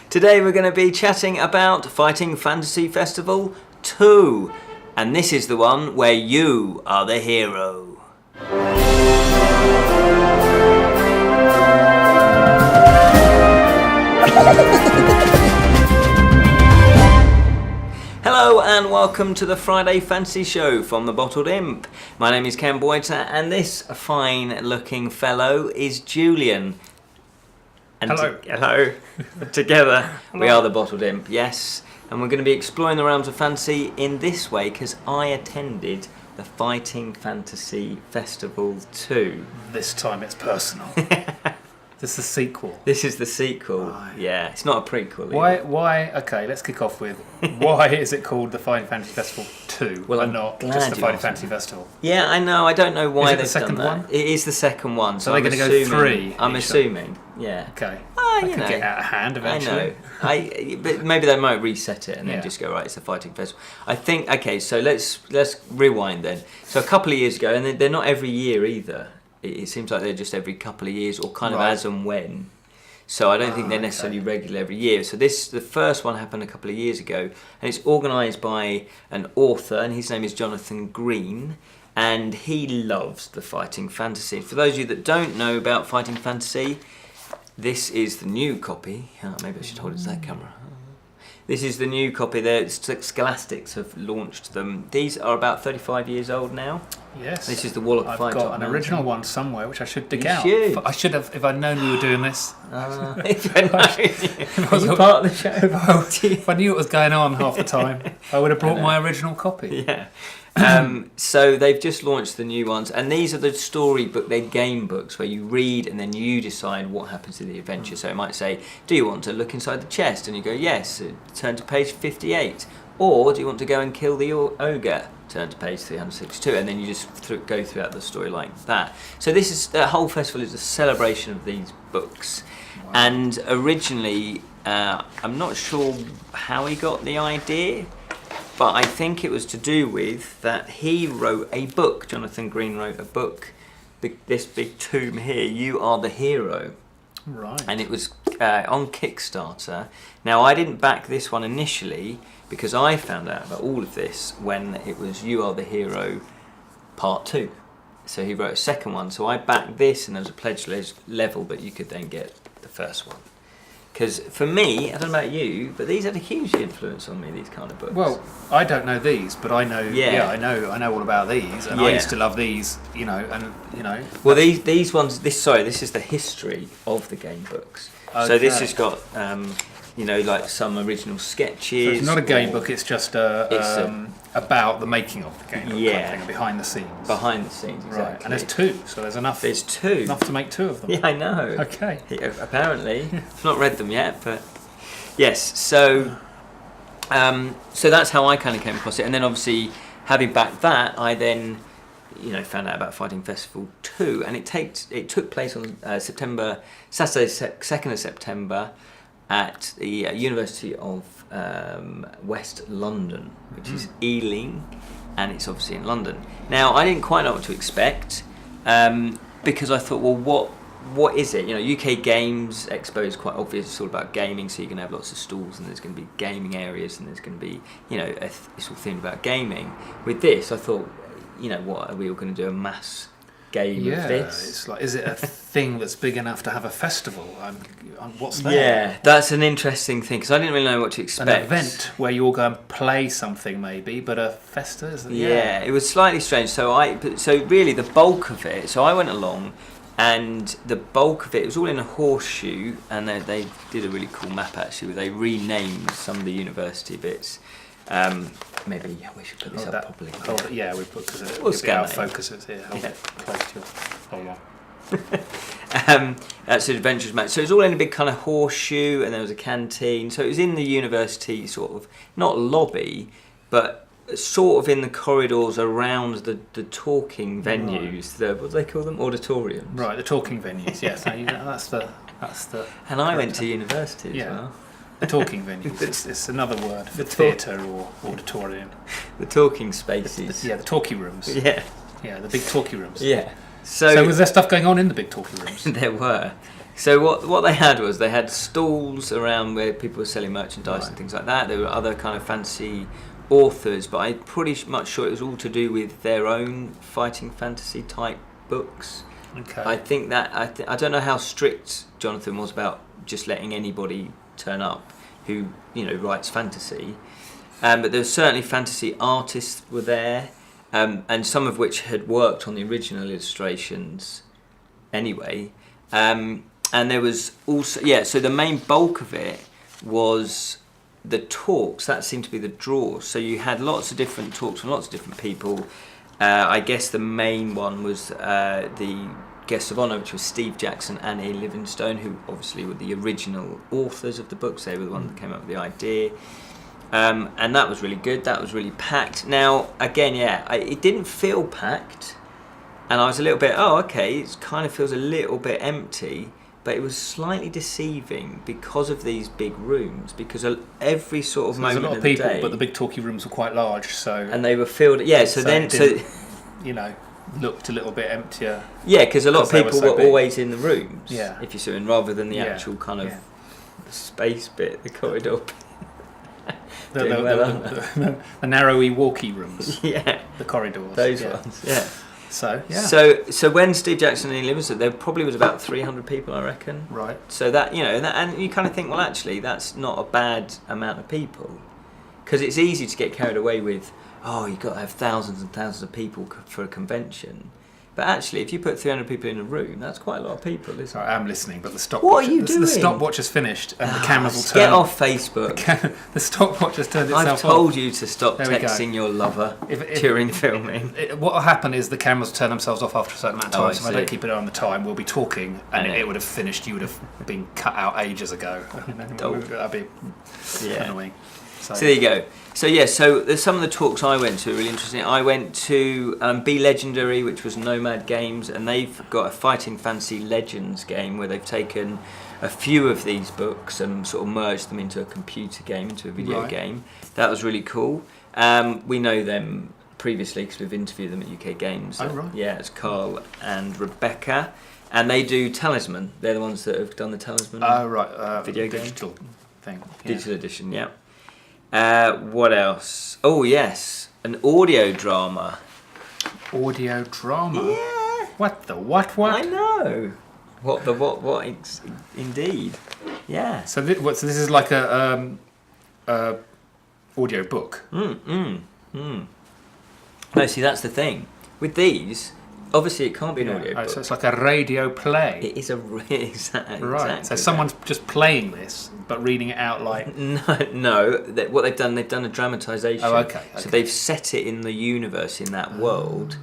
Today we're going to be chatting about Fighting Fantasy Festival 2. And this is the one where you are the hero. Hello and welcome to the Friday Fantasy Show from the Bottled Imp. My name is Ken and this fine looking fellow is Julian. And hello. Together we are the Bottled Imp, yes. And we're going to be exploring the realms of fantasy in this way because I attended the Fighting Fantasy Festival 2. This time it's personal. This is the sequel. This is the sequel. Right. Yeah, it's not a prequel. Why? Okay, let's kick off with why is it called the Fighting Fantasy Festival 2 and not just the Fighting Fantasy Festival? Yeah, I know. I don't know why they've done that. One? It is the second one. So they're going to go three. I'm assuming. Yeah. Okay. That could get out of hand eventually. I know. But maybe they might reset it and then just go, right, it's the Fighting Festival. I think. Okay, so let's rewind then. So a couple of years ago, and they're not every year either. It seems like they're just every couple of years or kind of as and when. So I don't think they're necessarily regular every year. So the first one happened a couple of years ago, and it's organised by an author, and his name is Jonathan Green, and he loves the Fighting Fantasy. For those of you that don't know about Fighting Fantasy, this is the new copy. Maybe I should hold it to that camera. This is the new copy. Scholastics have launched them. These are about 35 years old now. Yes. This is the Warlock of Firetop Mountain. I've got an original one somewhere which I should dig out. I should have, if I'd known we were doing this. If I was part of the show. If I knew what was going on half the time, I would have brought my original copy. Yeah. So they've just launched the new ones, and these are the storybook, they're game books where you read and then you decide what happens in the adventure. So it might say, do you want to look inside the chest? And you go, yes, turn to page 58. Or do you want to go and kill the ogre? Turn to page 362, and then you just go throughout the story like that. So the whole festival is a celebration of these books. Wow. And originally, I'm not sure how he got the idea, but I think it was to do with that he wrote a book. Jonathan Green wrote a book, this big tome here, You Are the Hero. Right. And it was on Kickstarter. Now, I didn't back this one initially because I found out about all of this when it was You Are the Hero Part 2. So he wrote a second one. So I backed this, and there was a pledge level, but you could then get the first one. Because for me, I don't know about you, but these had a huge influence on me, these kind of books. Well, I don't know these, but I know. I know all about these, and I used to love these. Well, these ones. This is the history of the game books. Okay. So this has got, like some original sketches. So it's not a game book; it's just about the making of the game book. Yeah, kind of thing, behind the scenes. Behind the scenes, exactly. Right, and there's two, so there's enough. There's two. Enough to make two of them. Yeah, I know. Okay. Apparently, I've not read them yet, but yes. So that's how I kind of came across it, and then obviously having backed that, I then found out about Fighting Festival 2, and it took place on Saturday 2nd of September at the University of West London, which is Ealing, and it's obviously in London. Now, I didn't quite know what to expect because I thought, well, what is it? UK Games Expo is quite obvious. It's all about gaming, so you're going to have lots of stalls, and there's going to be gaming areas, and there's going to be, it's all themed about gaming. With this, I thought, what, are we all going to do a mass game of this? It's like, is it a thing that's big enough to have a festival? What's that? Yeah, that's an interesting thing, because I didn't really know what to expect. An event where you all go and play something maybe, but a festa, isn't it? Yeah, it was slightly strange. So really the bulk of it, so I went along, and the bulk of it was all in a horseshoe, and they did a really cool map actually, where they renamed some of the university bits. Maybe we should put this up properly. We put, because we'll our focus is here. Hold it close to your... That's an adventures map. So it was all in a big kind of horseshoe, and there was a canteen. So it was in the university sort of, not lobby, but sort of in the corridors around the talking venues. Right. What do they call them? Auditoriums. Right, the talking venues. Yes, that's the. And I went to university as well. The talking venues. It's another word for theatre or auditorium. The talking spaces. The talkie rooms. Yeah. Yeah, the big talkie rooms. Yeah. So was there stuff going on in the big talkie rooms? There were. So what they had was they had stalls around where people were selling merchandise and things like that. There were other kind of fantasy authors, but I'm pretty much sure it was all to do with their own fighting fantasy type books. Okay. I think that I don't know how strict Jonathan was about just letting anybody turn up who writes fantasy, but there were certainly fantasy artists were there, and some of which had worked on the original illustrations anyway. And there was also so the main bulk of it was the talks. That seemed to be the draw. So you had lots of different talks from lots of different people. I guess the main one was the guests of honour, which was Steve Jackson and Ian Livingstone, who obviously were the original authors of the books. They were the one that came up with the idea. And that was really good. That was really packed. Now, again, it didn't feel packed. And I was a little bit, it kind of feels a little bit empty. But it was slightly deceiving because of these big rooms, because every sort of moment there's a lot of the people, day, but the big talky rooms were quite large, and they were filled. Looked a little bit emptier. Yeah, because a lot of people were big. Always in the rooms. Yeah. If you see, rather than the actual kind of space bit, the corridor. The narrowy, walky rooms. Yeah. The corridors. Those ones. Yeah. So when Steve Jackson and Ian Livingstone, there probably was about 300 people, I reckon. Right. So that and you kind of think, well, actually, that's not a bad amount of people, because it's easy to get carried away with, you've got to have thousands and thousands of people for a convention. But actually, if you put 300 people in a room, that's quite a lot of people, isn't it? Sorry, I'm listening, but the stopwatch. What are you doing? The stopwatch has finished, and the cameras will turn. Get off Facebook. The stopwatch has turned itself off. I've told you to stop texting your lover during filming. What will happen is the cameras turn themselves off after a certain amount of time. So if I don't keep it on the time, we'll be talking, and it would have finished. You would have been cut out ages ago. That'd be annoying. So there you go. So there's some of the talks I went to, really interesting. I went to Be Legendary, which was Nomad Games, and they've got a Fighting Fantasy Legends game where they've taken a few of these books and sort of merged them into a computer game, into a video game. That was really cool. We know them previously because we've interviewed them at UK Games. Oh, right. Yeah, it's Carl and Rebecca. And they do Talisman. They're the ones that have done the Talisman video game. Digital thing. Digital edition, yeah. What else? Oh, yes. An audio drama. Audio drama? Yeah. What the what? I know. What indeed. Yeah. So this is like a audio book? No, see, that's the thing. With these, obviously it can't be an audio book. So it's like a radio play. It is exactly. Right. So someone's just playing this, but reading it out like. No. What they've done a dramatisation. Oh, okay. So they've set it in the universe, in that world,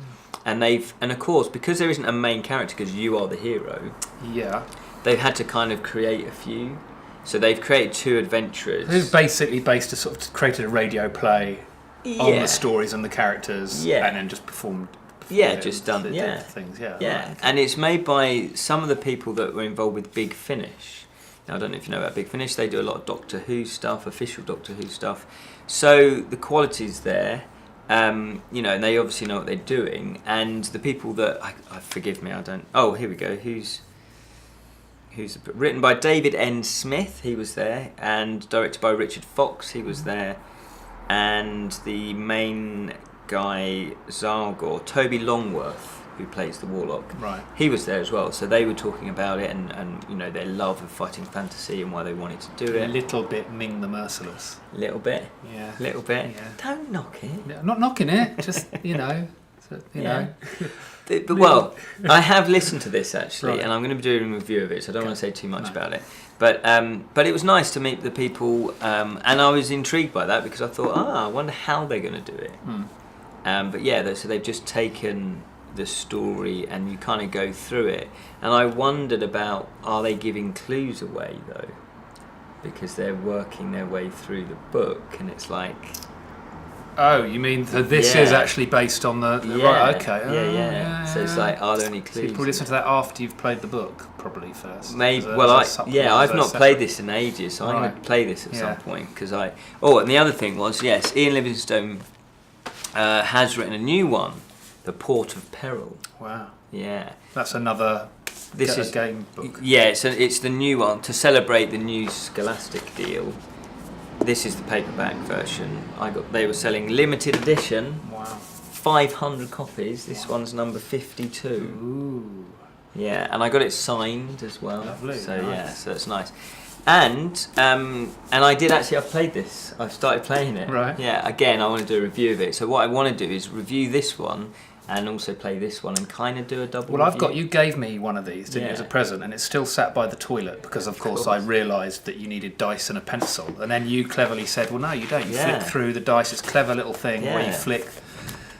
and of course, because there isn't a main character, because you are the hero. Yeah. They've had to kind of create a few. So they've created two adventurers. It's basically based to sort of created a radio play on the stories and the characters, and then just performed. Just done things. Yeah. Right, okay. And it's made by some of the people that were involved with Big Finish. Now, I don't know if you know about Big Finish. They do a lot of Doctor Who stuff, official Doctor Who stuff. So the quality's there, and they obviously know what they're doing. And the people that forgive me, I don't. Oh, here we go. Who's written by David N. Smith? He was there, and directed by Richard Fox. He was there, and the main guy Zargor, Toby Longworth, who plays the Warlock, right? He was there as well. So they were talking about it and their love of fighting fantasy and why they wanted to do it. A little bit Ming the Merciless. A little bit. Yeah. A little bit. Yeah. Don't knock it. I'm not knocking it. Just know. Well, I have listened to this actually, right. and I'm going to be doing a review of it, so I don't want to say too much about it. But it was nice to meet the people, and I was intrigued by that because I thought, I wonder how they're going to do it. So they've just taken the story and you kind of go through it, and I wondered about, are they giving clues away though, because they're working their way through the book, and it's like, oh, you mean so this is actually based on the right? Okay. Yeah. So it's like, are there any clues? So you probably listen to that after you've played the book, probably first. Maybe. I've not played this in ages, so I'm going to play this at some point because and the other thing was, yes, Ian Livingstone has written a new one, The Port of Peril. Wow. Yeah. That's another This is a game book. Yeah, it's the new one to celebrate the new Scholastic deal. This is the paperback version. They were selling limited edition. Wow. 500 copies. This one's number 52. Ooh. Yeah, and I got it signed as well. Lovely. So nice. yeah, so it's nice. And I did actually. I've played this. I've started playing it. Right. Yeah. Again, I want to do a review of it. So what I want to do is review this one and also play this one and kind of do a double. Well, you gave me one of these, didn't you, Yeah. as a present, and it's still sat by the toilet because, of course, I realised that you needed dice and a pencil, and then you cleverly said, "Well, no, you don't. You flick through the dice. It's a clever little thing where you flick."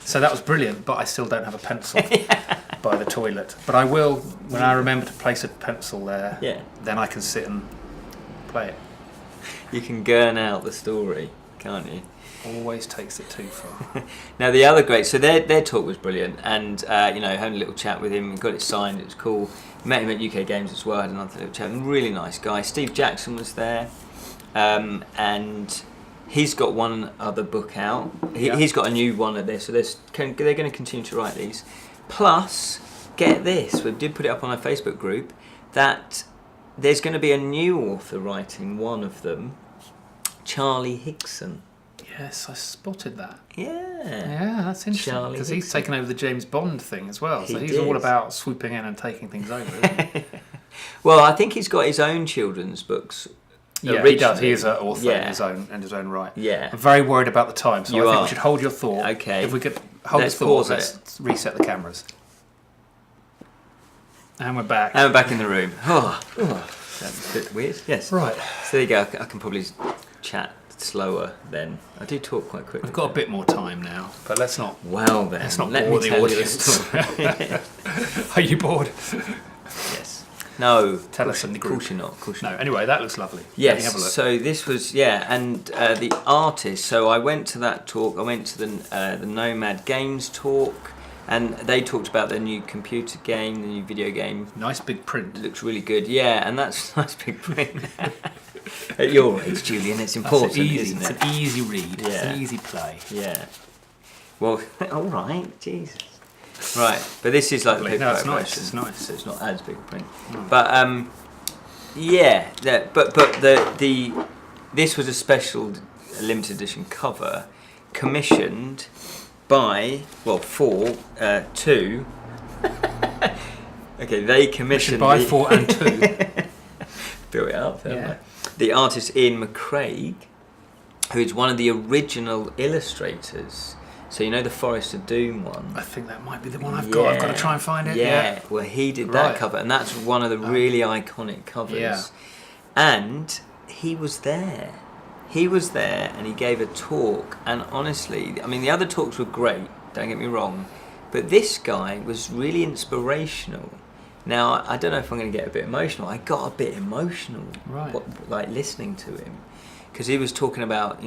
So that was brilliant, but I still don't have a pencil by the toilet. But I will when I remember to place a pencil there. Yeah. Then I can sit and play it. You can gurn out the story, can't you? Always takes it too far. Now the other great, so their talk was brilliant, and had a little chat with him, got it signed, it was cool. Met him at UK Games as well, had another little chat. Really nice guy. Steve Jackson was there, and he's got one other book out. He's got a new one of this, so they're going to continue to write these. Plus, get this, we did put it up on our Facebook group that there's going to be a new author writing one of them, Charlie Hickson. Yes, I spotted that. Yeah. Yeah, that's interesting. Because he's taken over the James Bond thing as well. So he's all about swooping in and taking things over, isn't he? Well, I think he's got his own children's books. Yeah, he does. He is an author in his own right. Yeah. I'm very worried about the time, so I think we should hold your thought. Okay. If we could hold your thought, let's reset the cameras. And we're back. And we're back in the room. That's a bit weird. Yes. Right. So there you go. I can probably chat slower then. I do talk quite quickly. We've got a bit more time now, but let's not. Well then, let's not let bore me the tell you a audience. story. Are you bored? Yes. No. Tell us in the Of group. course you're not. Of course you're No. not. Anyway, that looks lovely. Yes. Let me have a look. So this was and the artist. So I went to that talk. I went to the Nomad Games talk, and they talked about their new computer game, the new video game. Nice big print. It looks really good. Yeah, and that's nice big print. At your age, Julian, it's important, isn't it? It's an easy read. Yeah. It's an easy play. Yeah. Well, all right, Jesus. Right, but this is like the No, it's paperback nice. version, It's nice. so it's not as big a print. Mm. But this was a special limited edition cover commissioned by two. Okay, they commissioned by 4 and 2. Built it up, haven't Yeah. they? The artist Ian McCraig, who is one of the original illustrators. So you know the Forest of Doom one? I think that might be the one I've got. I've got to try and find it. Yeah. Well, he did that Right. cover, and that's one of the really iconic covers. Yeah. And he was there. He was there, and he gave a talk. And honestly, I mean, the other talks were great. Don't get me wrong, but this guy was really inspirational. Now, I don't know if I'm going to get a bit emotional. I got a bit emotional, like listening to him, because he was talking about,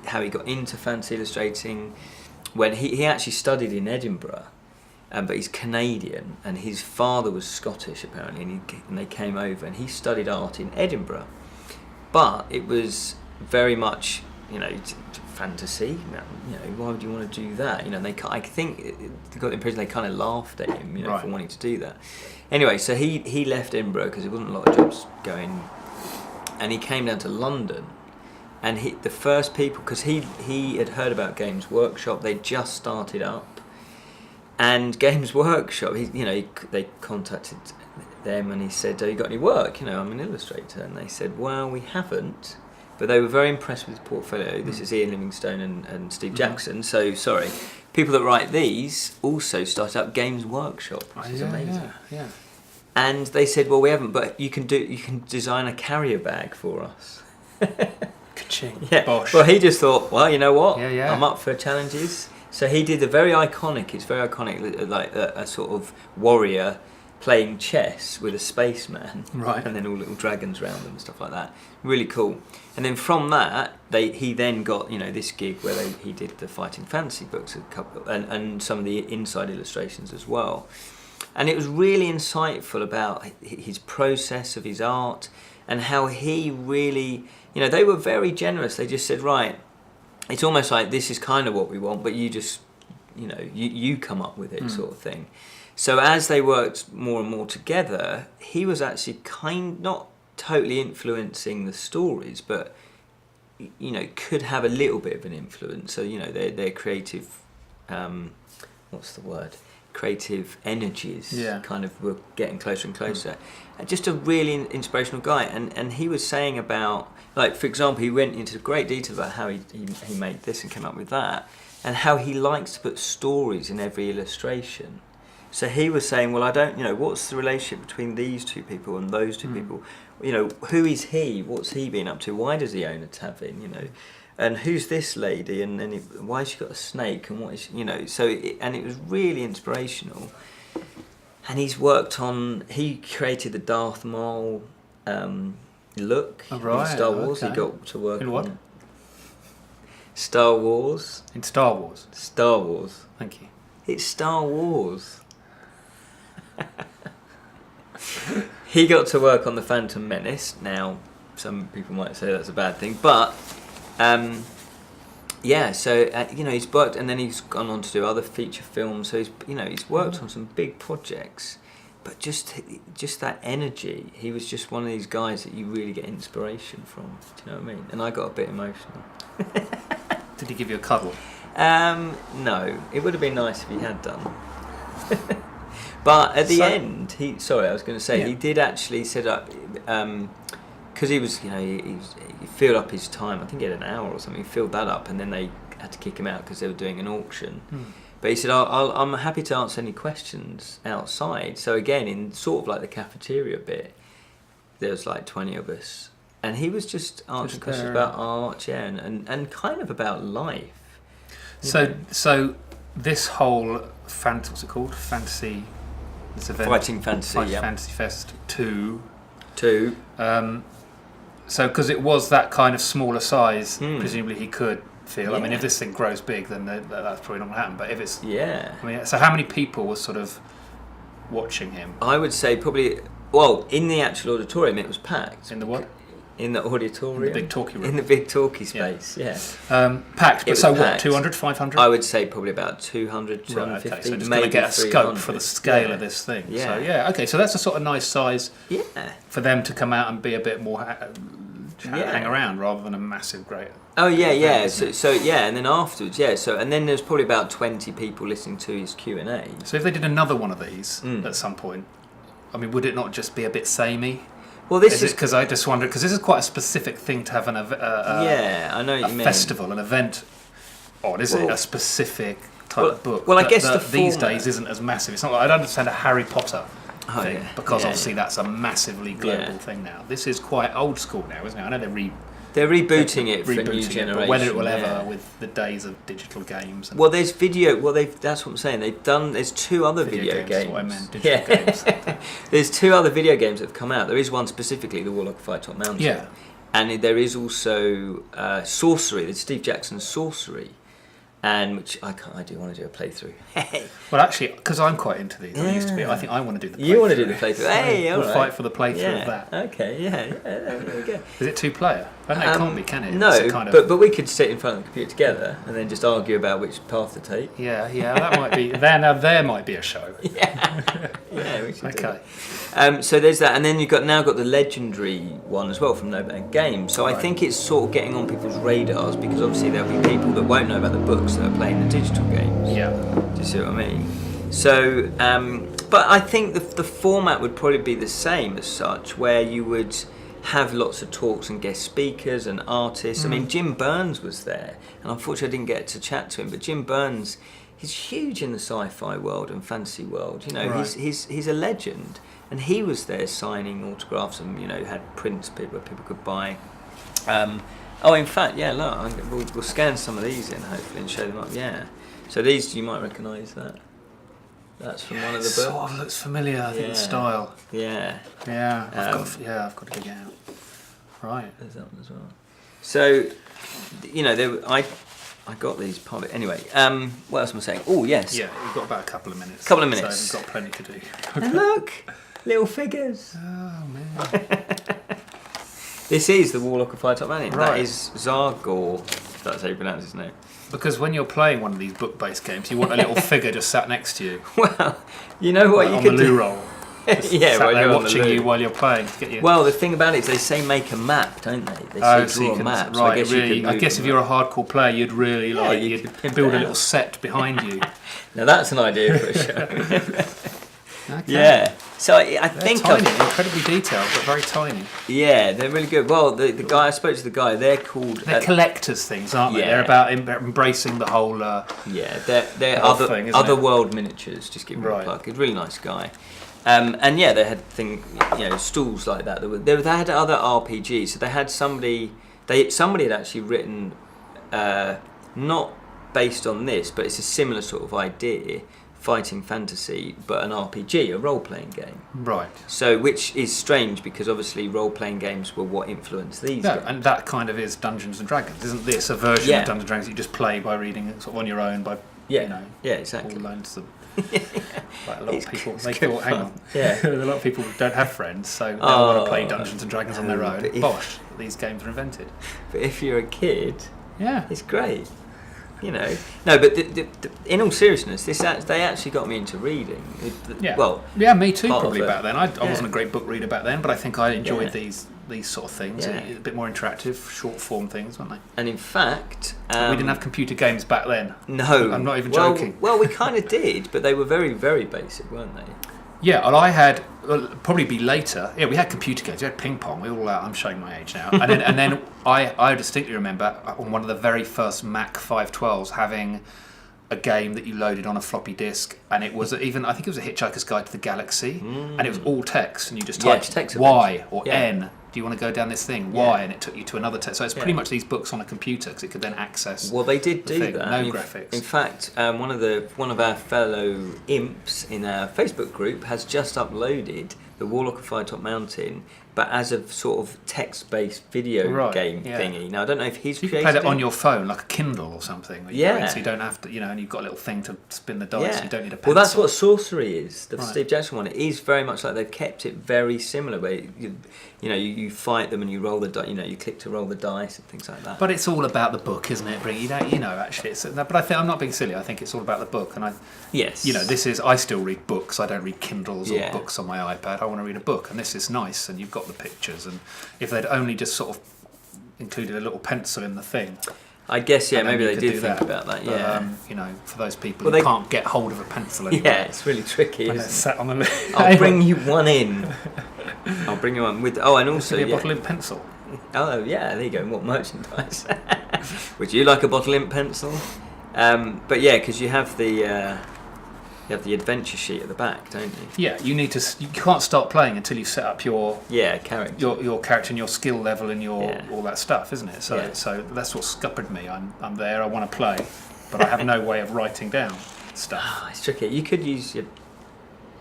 how he got into fantasy illustrating. When he actually studied in Edinburgh, but he's Canadian, and his father was Scottish apparently, and they came over, and he studied art in Edinburgh. But it was very much, fantasy. Why would you want to do that? I think they got the impression they kind of laughed at him, for wanting to do that. Anyway, so he left Edinburgh because there wasn't a lot of jobs going, and he came down to London. And the first people, because he had heard about Games Workshop, they just started up, and Games Workshop, they contacted them, and he said, "Oh, you got any work? I'm an illustrator." And they said, "Well, we haven't." But they were very impressed with his portfolio. This is Ian Livingstone and Steve Jackson. So, sorry, people that write these also start up Games Workshop, which is amazing. Yeah. And they said, "Well, we haven't, but you can design a carrier bag for us." Ka-ching. Yeah. Bosh. Well, he just thought, well, you know what? Yeah. I'm up for challenges. So he did it's very iconic, like a sort of warrior playing chess with a spaceman, right? And then all little dragons around them and stuff like that. Really cool. And then from that, he then got this gig where he did the Fighting Fantasy books, a couple, and some of the inside illustrations as well. And it was really insightful about his process of his art and how he really, they were very generous. They just said, right, it's almost like this is kind of what we want, but you just, you come up with it, sort of thing. So as they worked more and more together, he was actually not totally influencing the stories, but could have a little bit of an influence. So their creative, what's the word? Creative energies kind of were getting closer and closer. And just a really inspirational guy. And he was saying about, like, for example, he went into great detail about how he made this and came up with that, and how he likes to put stories in every illustration. So he was saying, well, I don't, what's the relationship between these two people and those two people? Who is he? What's he been up to? Why does he own a tavern? And who's this lady? And then why has she got a snake? And what is and it was really inspirational. And he created the Darth Maul look in Star Wars. Okay. He got to work in what? On Star Wars. In Star Wars. Star Wars. Thank you. It's Star Wars. He got to work on the Phantom Menace. Now, some people might say that's a bad thing, but he's worked, and then he's gone on to do other feature films. So he's worked on some big projects, but just that energy. He was just one of these guys that you really get inspiration from. Do you know what I mean? And I got a bit emotional. Did he give you a cuddle? No, it would have been nice if he had done. But at the end, he did actually set up, because he was, he filled up his time. I think he had an hour or something. He filled that up, and then they had to kick him out because they were doing an auction. But he said, I'm happy to answer any questions outside. So again, in sort of like the cafeteria bit, there was like 20 of us. And he was just answering questions about art, and kind of about life. So this whole what's it called? Fantasy. This event. Fighting Fantasy. Fantasy Fest 2. So because it was that kind of smaller size, presumably he could feel. I mean, if this thing grows big, then that's probably not going to happen. But if it's so how many people were sort of watching him? I would say probably. Well, in the actual auditorium, it was packed. In the what? In the auditorium. In the big talkie room. In the big talkie space, packed, but so packed. What, 200, 500? I would say probably about 200, 250, okay, so just maybe to get a scope for the scale of this thing. Yeah. So so that's a sort of nice size for them to come out and be a bit more hang around rather than a massive great... Oh, yeah. So and then afterwards, and then there's probably about 20 people listening to his Q&A. So if they did another one of these at some point, I mean, would it not just be a bit samey? Well, this is because I just wondered, because this is quite a specific thing to have I know what you mean. Festival, an event on, is it? A specific type of book. Well, I guess these days isn't as massive. It's not like, I'd understand a Harry Potter thing, because obviously that's a massively global thing now. This is quite old school now, isn't it? I know they're rebooting it for a new generation. But whether it will ever, with the days of digital games. Well, there's video. Well, that's what I'm saying. There's two other video games. Is what I meant. Digital games. There's two other video games that have come out. There is one specifically, the Warlock of Firetop Mountain. Yeah. And there is also Sorcery. There's Steve Jackson's Sorcery. And which I do want to do a playthrough. Well, actually, because I'm quite into these, I used to be. I think I want to do the playthrough. You want to do the playthrough? Hey, we'll fight for the playthrough of that. Okay, there we go. Is it 2-player? I don't know, it can't be, can it? No, but we could sit in front of the computer together and then just argue about which path to take. Yeah, that might be. There might be a show. Yeah, we should. Okay. So there's that, and then you've now got the legendary one as well from No Bad Games. So I think it's sort of getting on people's radars, because obviously there'll be people that won't know about the books that are playing the digital games. Yeah. Do you see what I mean? So, but I think the format would probably be the same as such, where you would have lots of talks and guest speakers and artists. I mean, Jim Burns was there, and unfortunately I didn't get to chat to him, but Jim Burns, he's huge in the sci-fi world and fantasy world. He's a legend, and he was there signing autographs and had prints people could buy. In fact, look, we'll scan some of these in hopefully and show them up. Yeah, so these you might recognise that. That's from one of the books. Sort of looks familiar. I think the style. Yeah. I've got to dig it out. Right. There's that one as well. So, I got these public. Anyway, what else am I saying? Oh, yes. Yeah, we've got about a couple of minutes. So we've got plenty to do. Okay. And look, little figures. Oh man. This is the Warlock of Firetop Mountain. Right. That is Zargor. That's how you pronounce his name. Because when you're playing one of these book-based games, you want a little figure just sat next to you. Well, you know what, you could do. On the loo do. roll. Yeah, sat there you're watching you while you're playing to get you. Well, the thing about it is they say make a map, don't they? They say draw a map. So right, I guess if you're a hardcore player, you'd really you'd build a little set behind you. Now that's an idea for a show. Okay. Yeah. So I think tiny, incredibly detailed, but very tiny. Yeah, they're really good. Well, the guy I spoke to, they're called. They're collectors' things, aren't they? Yeah. They're about embracing the whole. They're other world miniatures. Just give me a plug. He's a really nice guy. And yeah, they had stools like that. They had other RPGs. So they had somebody had actually written, not based on this, but it's a similar sort of idea, fighting fantasy, but an RPG, a role-playing game. Right. So, which is strange because obviously role-playing games were what influenced these games. And that kind of is Dungeons and Dragons. Isn't this a version of Dungeons and Dragons that you just play by reading it sort of on your own by exactly. all alone to them. Like a lot of people, they thought, hang on, yeah. A lot of people don't have friends, so they want to play Dungeons and Dragons on their own. Bosh, these games are invented. But if you're a kid, it's great. No, but in all seriousness, they actually got me into reading. Me too. Probably back then. I wasn't a great book reader back then, but I think I enjoyed these sort of things. Yeah. A bit more interactive, short form things, weren't they? And in fact, we didn't have computer games back then. No, I'm not even joking. Well, we kind of did, but they were very, very basic, weren't they? Yeah, well, I had probably be later. Yeah, we had computer games. We had ping pong. We all. I'm showing my age now. And then I distinctly remember on one of the very first Mac 512s having a game that you loaded on a floppy disk, and it was I think it was a Hitchhiker's Guide to the Galaxy, and it was all text, and you just typed Y or N. Do you want to go down this thing? Y, and it took you to another text. So it's pretty much these books on a computer because it could then access. Well, they did do that. No graphics. In fact, one of our fellow imps in our Facebook group has just uploaded the Warlock of Firetop Mountain, but as a sort of text-based video game thingy. Now I don't know if he's created played it on your phone, like a Kindle or something. So you don't have to, and you've got a little thing to spin the dice. You don't need a pencil. Well, that's what Sorcery is. The Steve Jackson one. It is very much like they've kept it very similar. Where you fight them and you roll the dice. You click to roll the dice and things like that. But it's all about the book, isn't it? Actually, but I think I'm not being silly. I think it's all about the book, and this is. I still read books. I don't read Kindles or books on my iPad. I want to read a book, and this is nice. And you've got the pictures, and if they'd only just sort of included a little pencil in the thing, I guess maybe they did think about that. But, for those people who can't get hold of a pencil anymore, it's really tricky. When it's sat on the I'll bring you one in. I'll bring you one with. Oh, and also a bottle ink pencil. Oh yeah, there you go. What merchandise? Would you like a bottle ink pencil? But yeah, because you have the adventure sheet at the back, don't you? Yeah, you need to. You can't start playing until you set up your character, your character and your skill level and your all that stuff, isn't it? So that's what scuppered me. I'm there. I want to play, but I have no way of writing down stuff. Oh, it's tricky. You could use your.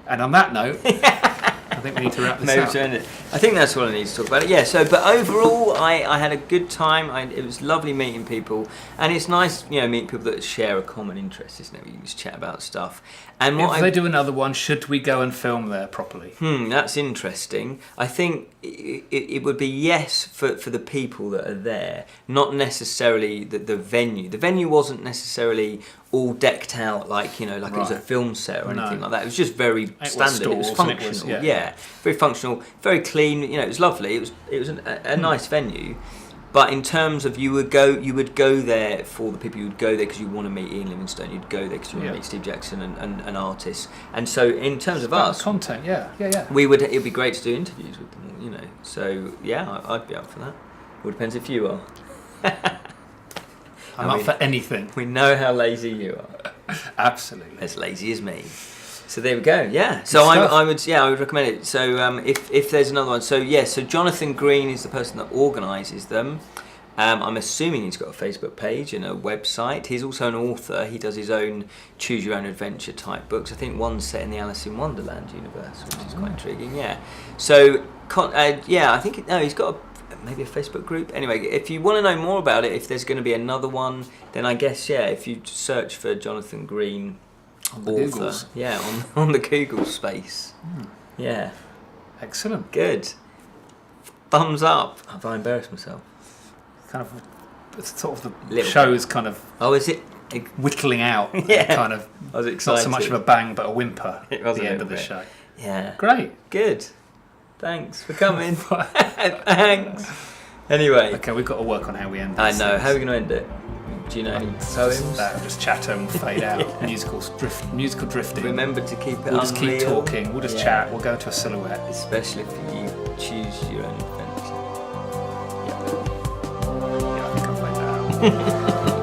And on that note, I think we need to wrap this up. I think that's all I need to talk about it. Yeah. So, but overall, I had a good time. It was lovely meeting people, and it's nice, meeting people that share a common interest, isn't it? You can just chat about stuff. And if they do another one, should we go and film there properly? That's interesting. I think it would be yes for the people that are there, not necessarily the venue. The venue wasn't necessarily all decked out like it was a film set or anything like that. It was just very standard. It was functional. Very functional, very clean. It was lovely. It was a nice venue. But in terms of you would go there for the people. You would go there because you want to meet Ian Livingstone. You'd go there because you want to meet Steve Jackson and artists. And so in terms of us, content, it'd be great to do interviews with them. So I'd be up for that. Well, depends if you are. I'm up for anything. We know how lazy you are. Absolutely. As lazy as me. So there we go. Yeah. So I would recommend it. So if there's another one, so Jonathan Green is the person that organises them. I'm assuming he's got a Facebook page and a website. He's also an author. He does his own choose your own adventure type books. I think one's set in the Alice in Wonderland universe, which is quite intriguing. Yeah. So I think he's got maybe a Facebook group. Anyway, if you want to know more about it, if there's going to be another one, then I guess if you search for Jonathan Green. On the Googles. Yeah, on the Google space. Yeah. Excellent. Good. Thumbs up. Have I embarrassed myself? Kind of sort of the Little show's kind of Oh, is it? whittling out. Yeah. Kind of. I was Not excited. so much of a bang, but a whimper It at was the a end of little the bit. show. Yeah. Great. Good. Thanks for coming. Thanks. Anyway. Okay, we've got to work on how we end I this. know. How are we going to end it? Do you know any poems? That'll just chatter and fade out. Musical drifting. Remember to keep it We'll just keep unreal. talking. We'll just Yeah. chat. We'll go into a silhouette. Especially if you choose your own adventure. Yeah, I think I'll play that out.